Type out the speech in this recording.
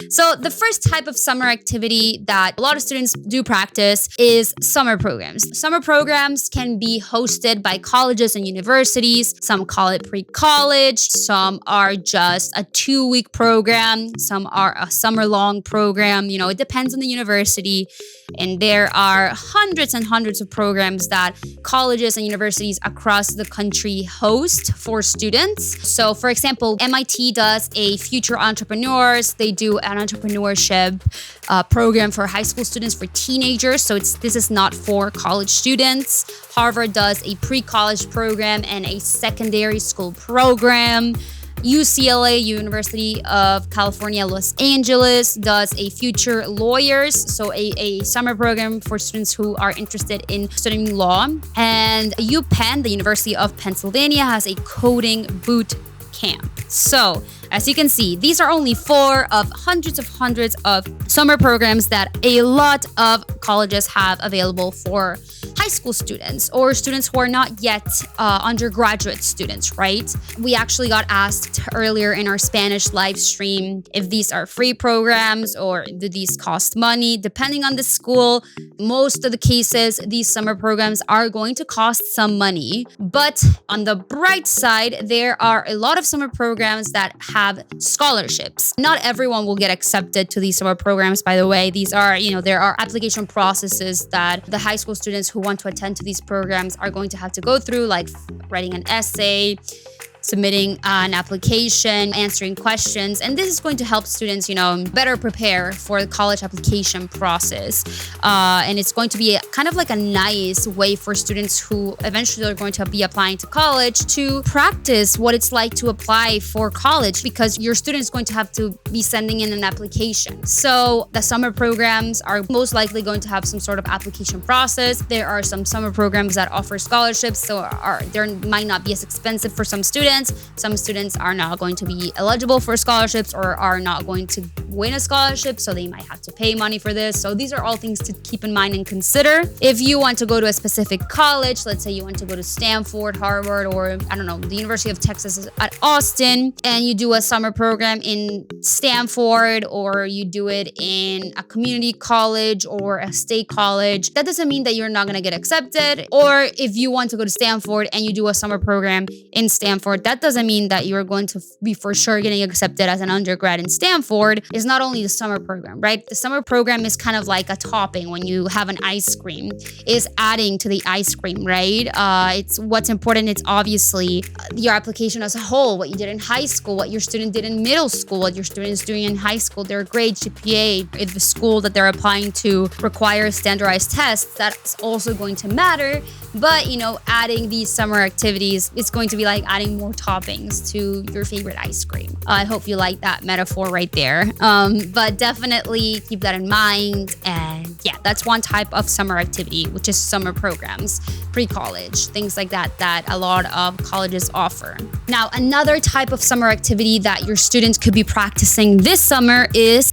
So the first type of summer activity that a lot of students do practice is summer programs. Summer programs can be hosted by colleges and universities. Some call it pre-college. Some are just a 2-week program. Some are a summer-long program. It depends on the university. And there are hundreds and hundreds of programs that colleges and universities across the country host for students. So, for example, MIT does a Future Entrepreneurs. They do an entrepreneurship program for high school students, for teenagers. So this is not for college students. Harvard does a pre-college program and a secondary school program. UCLA, University of California, Los Angeles, does a Future Lawyers, so a summer program for students who are interested in studying law. And UPenn, the University of Pennsylvania, has a coding boot camp. So, as you can see, these are only 4 of hundreds of summer programs that a lot of colleges have available for high school students or students who are not yet undergraduate students, right? We actually got asked earlier in our Spanish live stream if these are free programs or do these cost money. Depending on the school, most of the cases, these summer programs are going to cost some money. But on the bright side, there are a lot of summer programs that have scholarships. Not everyone will get accepted to these summer programs, by the way. These are, there are application processes that the high school students who want to attend to these programs are going to have to go through, like writing an essay, submitting an application, answering questions. And this is going to help students, better prepare for the college application process. And it's going to be kind of like a nice way for students who eventually are going to be applying to college to practice what it's like to apply for college, because your student is going to have to be sending in an application. So the summer programs are most likely going to have some sort of application process. There are some summer programs that offer scholarships, so they might not be as expensive for some students. Some students are not going to be eligible for scholarships or are not going to win a scholarship, so they might have to pay money for this. So these are all things to keep in mind and consider. If you want to go to a specific college, let's say you want to go to Stanford, Harvard, or the University of Texas at Austin, and you do a summer program in Stanford, or you do it in a community college or a state college, that doesn't mean that you're not going to get accepted. Or if you want to go to Stanford and you do a summer program in Stanford, that doesn't mean that you're going to be for sure getting accepted as an undergrad in Stanford. It's not only the summer program, right? The summer program is kind of like a topping when you have an ice cream, is adding to the ice cream, right? It's what's important. It's obviously your application as a whole, what you did in high school, what your student did in middle school, what your student is doing in high school, their grade, GPA, if the school that they're applying to requires standardized tests, that's also going to matter. But, adding these summer activities, it's going to be like adding more toppings to your favorite ice cream. I hope you like that metaphor right there. But definitely keep that in mind. And yeah, that's one type of summer activity, which is summer programs, pre-college, things like that a lot of colleges offer. Now, another type of summer activity that your students could be practicing this summer is